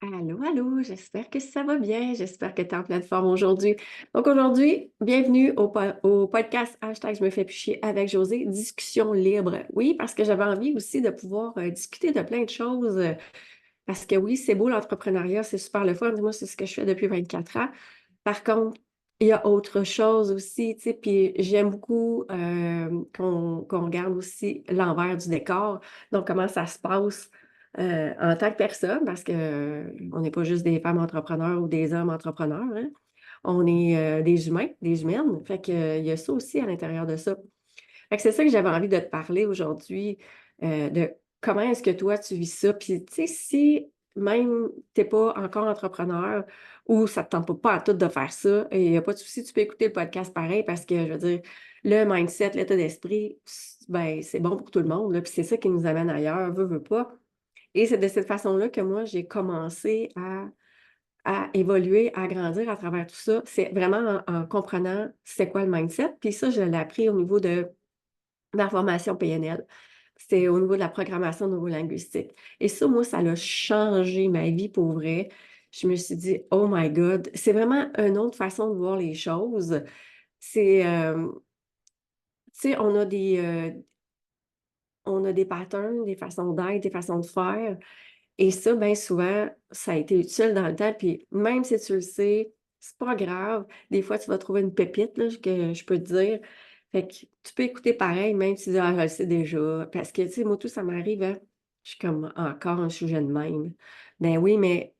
Allô, allô, j'espère que ça va bien, j'espère que tu es en pleine forme aujourd'hui. Donc aujourd'hui, bienvenue au podcast Hashtag Je me fais plus chier avec Josée, discussion libre. Oui, parce que j'avais envie aussi de pouvoir discuter de plein de choses, parce que oui, c'est beau l'entrepreneuriat, c'est super le fun. Moi, c'est ce que je fais depuis 24 ans. Par contre, il y a autre chose aussi, tu sais, puis j'aime beaucoup qu'on regarde aussi l'envers du décor. Donc, comment ça se passe en tant que personne, parce que on n'est pas juste des femmes entrepreneurs ou des hommes entrepreneurs, hein. On est des humains, des humaines. Fait que, il y a ça aussi à l'intérieur de ça. Fait que c'est ça que j'avais envie de te parler aujourd'hui, de comment est-ce que toi tu vis ça? Puis, tu sais, si même tu es pas encore entrepreneur ou ça te tente pas à tout de faire ça, et il y a pas de souci, tu peux écouter le podcast pareil parce que, je veux dire, le mindset, l'état d'esprit, ben, c'est bon pour tout le monde, là, puis c'est ça qui nous amène ailleurs, veut pas. Et c'est de cette façon-là que moi, j'ai commencé à évoluer, à grandir à travers tout ça. C'est vraiment en comprenant c'est quoi le mindset. Puis ça, je l'ai appris au niveau de la formation PNL. C'est au niveau de la programmation neurolinguistique. Et ça, moi, ça a changé ma vie pour vrai. Je me suis dit: «Oh my God!» C'est vraiment une autre façon de voir les choses. C'est, tu sais, on a des patterns, des façons d'être, des façons de faire. Et ça, bien souvent, ça a été utile dans le temps, puis même si tu le sais, c'est pas grave. Des fois, tu vas trouver une pépite, là, que je peux te dire. Fait que tu peux écouter pareil, même si tu dis: «Ah, je le sais déjà». Parce que, tu sais, moi, tout ça m'arrive, hein. Je suis comme: «Encore un sujet de même». Ben oui, mais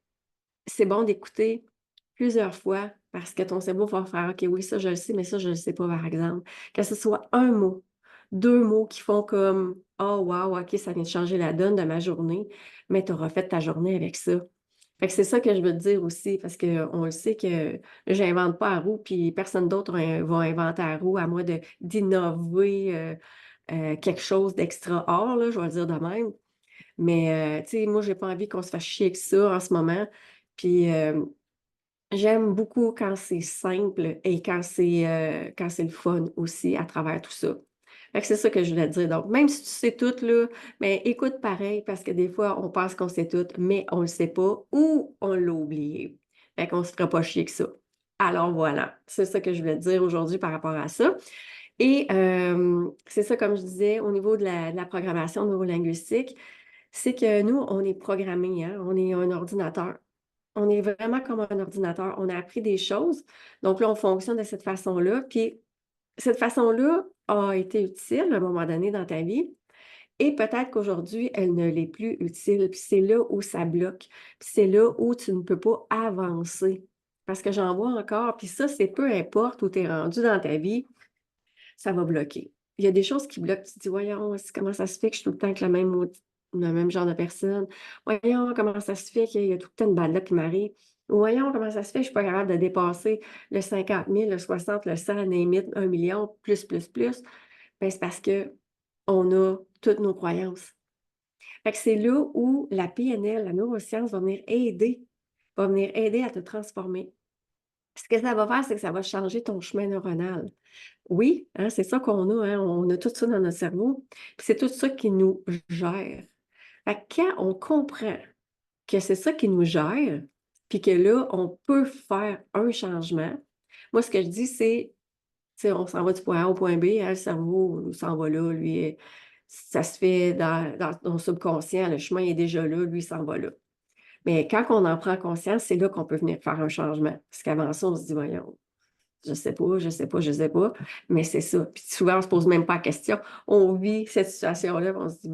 c'est bon d'écouter plusieurs fois parce que ton cerveau va faire: «OK, oui, ça, je le sais, mais ça, je le sais pas», par exemple. Que ce soit un mot, 2 mots qui font comme: «Oh wow, OK, ça vient de changer la donne de ma journée», mais tu auras fait ta journée avec ça. Fait que c'est ça que je veux te dire aussi parce qu'on le sait que j'invente pas la roue, puis personne d'autre va inventer la roue à moi de d'innover, quelque chose d'extra hors là, je vais le dire de même. Mais, tu sais, moi, j'ai pas envie qu'on se fasse chier avec ça en ce moment. Puis, j'aime beaucoup quand c'est simple et quand c'est le fun aussi à travers tout ça. Fait que c'est ça que je voulais te dire. Donc, même si tu sais tout, là, mais écoute pareil parce que des fois, on pense qu'on sait tout, mais on le sait pas ou on l'a oublié. Fait qu'on se fera pas chier que ça. Alors voilà, c'est ça que je voulais te dire aujourd'hui par rapport à ça. Et c'est ça, comme je disais, au niveau de la programmation neurolinguistique, c'est que nous, on est programmés, hein, on est un ordinateur. On est vraiment comme un ordinateur. On a appris des choses, donc là, on fonctionne de cette façon-là. Puis cette façon-là a été utile à un moment donné dans ta vie et peut-être qu'aujourd'hui, elle ne l'est plus utile. Puis c'est là où ça bloque. Puis c'est là où tu ne peux pas avancer. Parce que j'en vois encore, puis ça, c'est peu importe où tu es rendu dans ta vie, ça va bloquer. Il y a des choses qui bloquent. Tu te dis: «Voyons, comment ça se fait que je suis tout le temps avec le même genre de personne? Voyons, comment ça se fait qu'il y a tout le temps une bad luck qui m'arrive? Voyons, comment ça se fait que je suis pas capable de dépasser le 50 000, le 60, le 100, name it, 1 000 000, plus, plus, plus». Ben, c'est parce qu'on a toutes nos croyances. Fait que c'est là où la PNL, la neuroscience, va venir aider à te transformer. Ce que ça va faire, c'est que ça va changer ton chemin neuronal. Oui, hein, c'est ça qu'on a, hein, on a tout ça dans notre cerveau, puis c'est tout ça qui nous gère. Fait que quand on comprend que c'est ça qui nous gère, puis que là, on peut faire un changement, moi, ce que je dis, c'est, tu sais, on s'en va du point A au point B, hein, le cerveau s'en va là, lui, ça se fait dans ton subconscient, le chemin est déjà là, lui, il s'en va là. Mais quand on en prend conscience, c'est là qu'on peut venir faire un changement. Parce qu'avant ça, on se dit, voyons, je sais pas, je sais pas, je sais pas, mais c'est ça. Puis souvent, on se pose même pas la question. On vit cette situation-là, puis on se dit: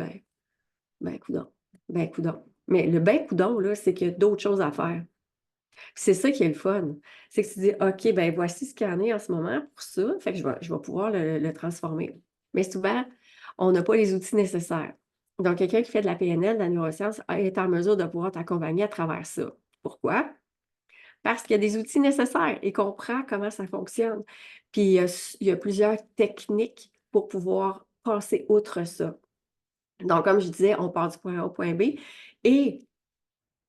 «Ben coudonc, ben coudonc». Mais le ben coudonc, là, c'est qu'il y a d'autres choses à faire. Puis c'est ça qui est le fun. C'est que tu dis: «OK, ben voici ce qu'il y en est en ce moment pour ça, fait que je vais pouvoir le transformer». Mais souvent, on n'a pas les outils nécessaires. Donc quelqu'un qui fait de la PNL, de la neuroscience, est en mesure de pouvoir t'accompagner à travers ça. Pourquoi? Parce qu'il y a des outils nécessaires et comprend comment ça fonctionne. Puis il y a plusieurs techniques pour pouvoir passer outre ça. Donc, comme je disais, on part du point A au point B et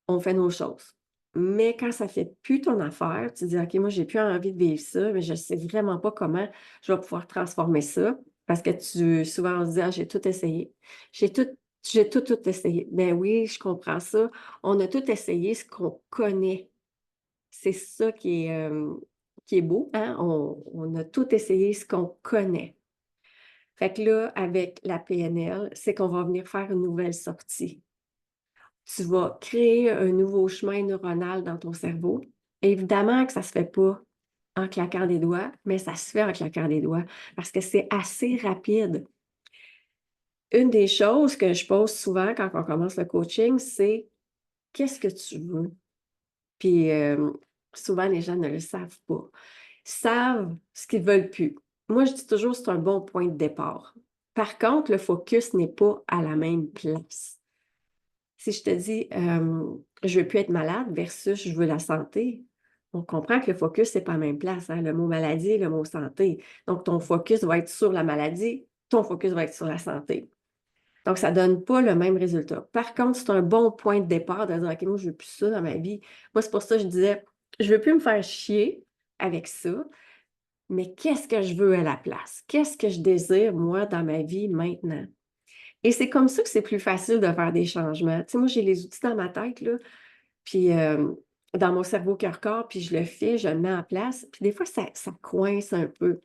on fait nos choses. Mais quand ça fait plus ton affaire, tu te dis: «OK, moi, j'ai plus envie de vivre ça, mais je sais vraiment pas comment je vais pouvoir transformer ça». Parce que souvent, on se dit: «Ah, j'ai tout essayé. J'ai tout J'ai tout essayé. Ben oui, je comprends ça. On a tout essayé ce qu'on connaît. C'est ça qui est beau, hein? On a tout essayé ce qu'on connaît. Fait que là, avec la PNL, c'est qu'on va venir faire une nouvelle sortie. Tu vas créer un nouveau chemin neuronal dans ton cerveau. Évidemment que ça se fait pas en claquant des doigts, mais ça se fait en claquant des doigts parce que c'est assez rapide. Une des choses que je pose souvent quand on commence le coaching, c'est: «Qu'est-ce que tu veux?» Puis, souvent les gens ne le savent pas. Ils savent ce qu'ils veulent plus. Moi, je dis toujours: «C'est un bon point de départ». Par contre, le focus n'est pas à la même place. Si je te dis, «Je veux plus être malade» versus «Je veux la santé», on comprend que le focus, c'est pas la même place, hein, le mot maladie et le mot santé. Donc ton focus va être sur la maladie, ton focus va être sur la santé. Donc ça donne pas le même résultat. Par contre, c'est un bon point de départ de dire: «OK, moi, je veux plus ça dans ma vie». Moi, c'est pour ça que je disais: «Je veux plus me faire chier avec ça, mais qu'est-ce que je veux à la place? Qu'est-ce que je désire, moi, dans ma vie maintenant?» Et c'est comme ça que c'est plus facile de faire des changements. Tu sais, moi, j'ai les outils dans ma tête, là, puis, dans mon cerveau cœur-corps, puis je le fais, je le mets en place, puis des fois, ça coince un peu.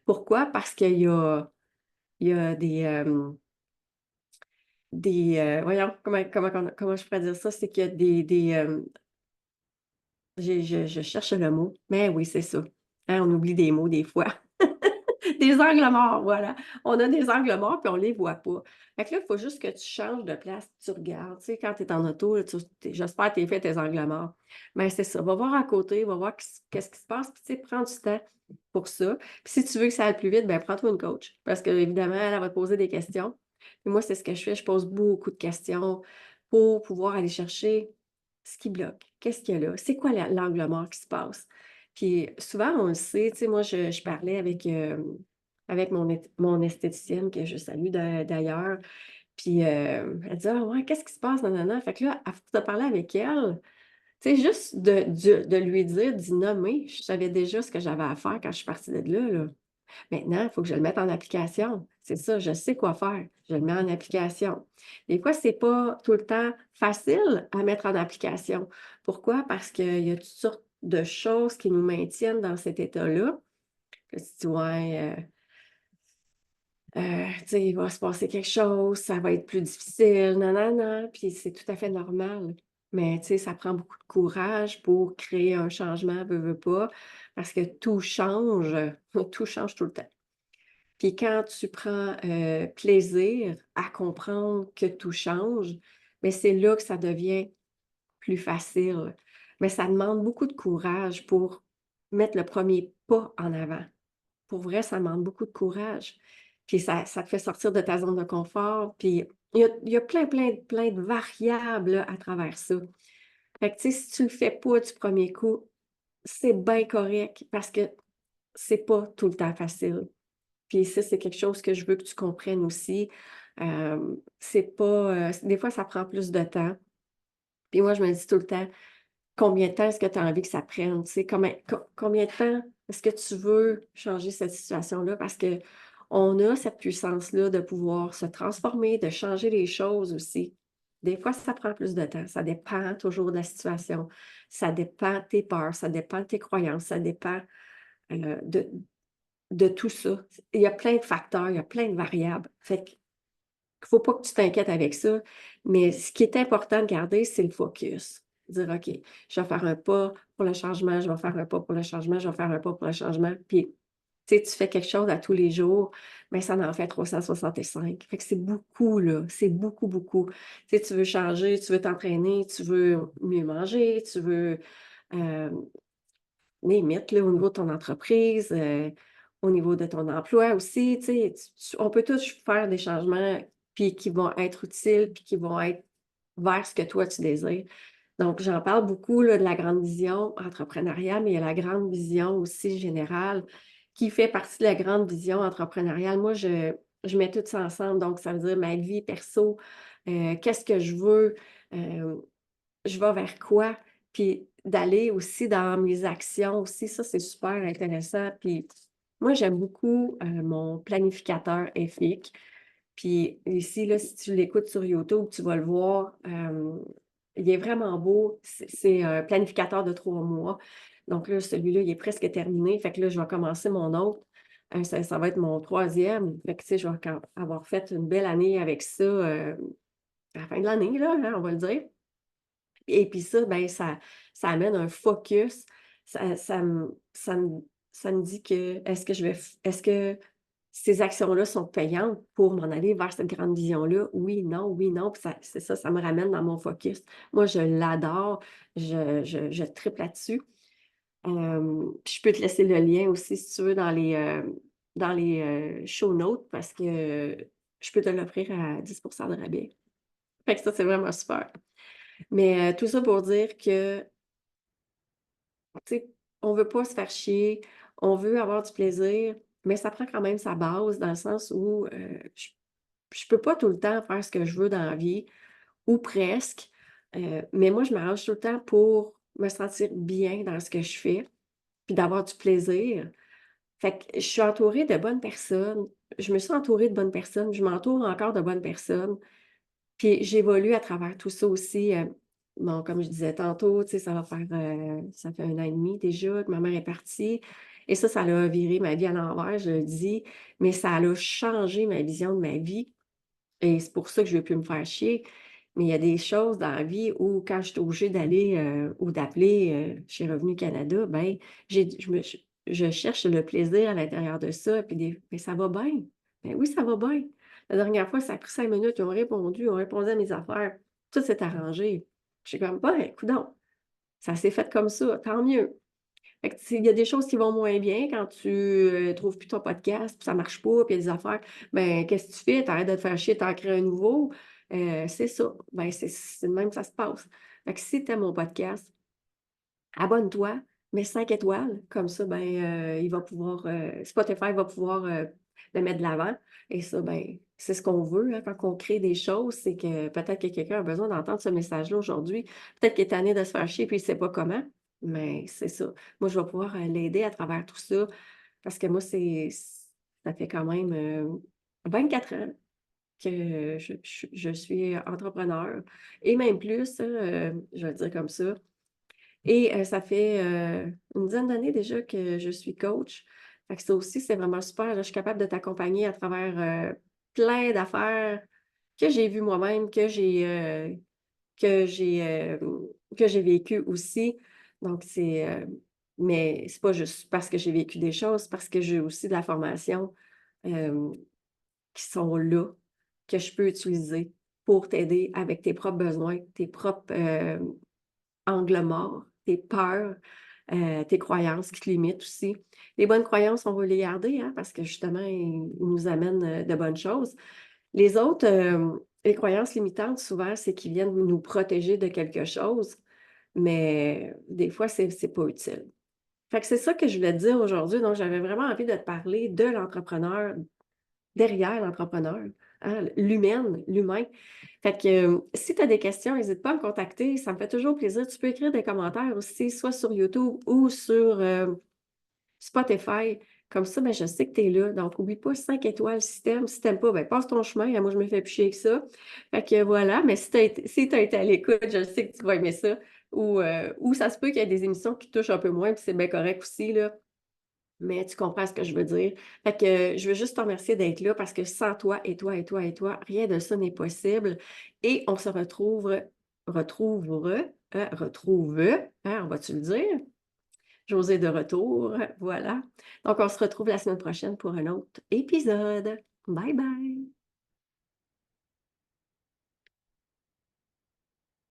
Pourquoi? Parce qu'il y a voyons, comment je pourrais dire ça? C'est qu'il y a je cherche le mot, mais oui, c'est ça. Hein, on oublie des mots des fois. Des angles morts, voilà. On a des angles morts, puis on les voit pas. Fait que là, il faut juste que tu changes de place, tu regardes. Tu sais, quand tu es en auto, là, j'espère que tu fait tes angles morts. Mais c'est ça, va voir à côté, va voir qu'est-ce qui se passe, puis tu sais, prends du temps pour ça. Puis si tu veux que ça aille plus vite, ben prends-toi une coach parce qu'évidemment, elle va te poser des questions. Puis moi, c'est ce que je fais, je pose beaucoup de questions pour pouvoir aller chercher ce qui bloque. Qu'est-ce qu'il y a là? C'est quoi l'angle mort qui se passe? Puis souvent, on le sait, tu sais, moi, je parlais avec mon esthéticienne que je salue d'ailleurs, puis, elle dit: «Ah ouais, qu'est-ce qui se passe? Nanana». Fait que là, à force de parler avec elle, tu sais, juste de lui dire, d'y nommer, je savais déjà ce que j'avais à faire quand je suis partie de là, là. Maintenant, il faut que je le mette en application. C'est ça, je sais quoi faire. Je le mets en application. Des fois, c'est pas tout le temps facile à mettre en application. Pourquoi? Parce qu'il y a toutes sortes de choses qui nous maintiennent dans cet état-là. Que tu dis: «Ouais, tu sais, il va se passer quelque chose, ça va être plus difficile, nanana», puis c'est tout à fait normal. Mais tu sais, ça prend beaucoup de courage pour créer un changement, veux pas, parce que tout change, tout change tout le temps. Puis quand tu prends, plaisir à comprendre que tout change, mais c'est là que ça devient plus facile. Mais ça demande beaucoup de courage pour mettre le premier pas en avant. Pour vrai, ça demande beaucoup de courage. Puis ça te fait sortir de ta zone de confort, puis il y a plein de variables, là, à travers ça. Fait que, tu sais, si tu le fais pas du premier coup, c'est bien correct parce que c'est pas tout le temps facile. Puis ça, c'est quelque chose que je veux que tu comprennes aussi. C'est pas, des fois, ça prend plus de temps. Puis moi, je me dis tout le temps: «Combien de temps est-ce que tu as envie que ça prenne?» Tu sais, combien de temps est-ce que tu veux changer cette situation-là? Parce qu'on a cette puissance-là de pouvoir se transformer, de changer les choses aussi. Des fois, ça prend plus de temps. Ça dépend toujours de la situation. Ça dépend de tes peurs, ça dépend de tes croyances, ça dépend, de tout ça. Il y a plein de facteurs, il y a plein de variables. Fait qu'il faut pas que tu t'inquiètes avec ça, mais ce qui est important de garder, c'est le focus. Dire: «OK, je vais faire un pas pour le changement, je vais faire un pas pour le changement, je vais faire un pas pour le changement». Puis, tu sais, tu fais quelque chose à tous les jours, mais ça en fait 365. Fait que c'est beaucoup, là, c'est beaucoup, beaucoup. Tu sais, tu veux changer, tu veux t'entraîner, tu veux mieux manger, tu veux, hem name it, là, au niveau de ton entreprise, au niveau de ton emploi aussi, tu sais, on peut tous faire des changements, puis qui vont être utiles, puis qui vont être vers ce que toi tu désires. Donc j'en parle beaucoup, là, de la grande vision entrepreneuriale, mais il y a la grande vision aussi générale qui fait partie de la grande vision entrepreneuriale. Moi, je mets tout ça ensemble, donc ça veut dire ma vie perso, qu'est-ce que je veux, je vais vers quoi? Puis d'aller aussi dans mes actions aussi, ça, c'est super intéressant. Puis moi, j'aime beaucoup, mon planificateur EFIC. Puis ici, là, si tu l'écoutes sur YouTube, tu vas le voir, il est vraiment beau. C'est un planificateur de 3 mois. Donc là, celui-là, il est presque terminé. Fait que là, je vais commencer mon autre. Ça va être mon troisième. Fait que, tu sais, je vais avoir fait une belle année avec ça, à la fin de l'année, là, hein, on va le dire. Et puis ça, ben, ça amène un focus. Ça me dit que est-ce que ces actions-là sont payantes pour m'en aller vers cette grande vision-là? Oui, non, puis c'est ça, ça me ramène dans mon focus. Moi, je l'adore, je tripe là-dessus. Puis je peux te laisser le lien aussi si tu veux dans les show notes parce que je peux te l'offrir à 10 de rabais. Fait que ça, c'est vraiment super. Mais, tout ça pour dire que, tu sais, on veut pas se faire chier, on veut avoir du plaisir, mais ça prend quand même sa base dans le sens où, je peux pas tout le temps faire ce que je veux dans la vie ou presque, mais moi, je m'arrange tout le temps pour me sentir bien dans ce que je fais, puis d'avoir du plaisir. Fait que je suis entourée de bonnes personnes, je me suis entourée de bonnes personnes, je m'entoure encore de bonnes personnes. Puis j'évolue à travers tout ça aussi, bon, comme je disais tantôt, tu sais, ça fait 1 an et demi déjà que ma mère est partie et ça l'a viré ma vie à l'envers, je le dis, mais ça a changé ma vision de ma vie et c'est pour ça que je veux plus me faire chier. Mais il y a des choses dans la vie où quand j'étais obligée d'aller, ou d'appeler, chez Revenu Canada, ben, je cherche le plaisir à l'intérieur de ça, puis mais ça va bien. Ben oui, ça va bien. La dernière fois, ça a pris 5 minutes, ils ont répondu à mes affaires, tout s'est arrangé. Je suis comme: «Ben, coudonc, ça s'est fait comme ça, tant mieux». Fait que tu sais, il y a des choses qui vont moins bien quand tu, trouves plus ton podcast, puis ça marche pas, puis il y a des affaires, ben, qu'est-ce que tu fais? Tu arrêtes de te faire chier, tu en crées un nouveau. C'est ça. Ben, c'est de même que ça se passe. Fait que si tu aimes mon podcast, abonne-toi, mets 5 étoiles, comme ça, ben, il va pouvoir, Spotify va pouvoir, le mettre de l'avant et ça, ben, c'est ce qu'on veut, hein, quand on crée des choses, c'est que peut-être que quelqu'un a besoin d'entendre ce message-là aujourd'hui. Peut-être qu'il est tanné de se faire chier puis il sait pas comment, mais c'est ça. Moi, je vais pouvoir, l'aider à travers tout ça parce que moi, ça fait quand même, 24 ans que je suis entrepreneur et même plus, je vais le dire comme ça. Et ça fait, une dizaine d'années déjà que je suis coach. Fait que ça aussi, c'est vraiment super, là. Je suis capable de t'accompagner à travers, plein d'affaires que j'ai vues moi-même, que j'ai, que j'ai vécues aussi. Donc mais c'est pas juste parce que j'ai vécu des choses, c'est parce que j'ai aussi de la formation, hem, qui sont là, que je peux utiliser pour t'aider avec tes propres besoins, tes propres, angles morts, tes peurs, tes croyances qui te limitent aussi. Les bonnes croyances, on va les garder, hein, parce que justement, ils nous amènent, de bonnes choses. Les autres, les croyances limitantes, souvent, c'est qu'ils viennent nous protéger de quelque chose, mais des fois, c'est pas utile. Fait que c'est ça que je voulais te dire aujourd'hui. Donc, j'avais vraiment envie de te parler de l'entrepreneur derrière l'entrepreneur, hein, l'humain. Fait que, si tu as des questions, n'hésite pas à me contacter, ça me fait toujours plaisir. Tu peux écrire des commentaires aussi, soit sur YouTube ou sur, Spotify. Comme ça, ben, je sais que tu es là. Donc, oublie pas 5 étoiles si tu aimes. Si tu aimes pas, ben, passe ton chemin, hein, moi, je me fais plus chier que ça. Fait que voilà, mais si tu as été à l'écoute, je sais que tu vas aimer ça ou ça se peut qu'il y ait des émissions qui touchent un peu moins, puis c'est bien correct aussi, là. Mais tu comprends ce que je veux dire. Fait que je veux juste te remercier d'être là parce que sans toi et toi et toi et toi, rien de ça n'est possible et on se retrouve, hein, on va-tu le dire? José de retour, voilà. Donc on se retrouve la semaine prochaine pour un autre épisode. Bye bye.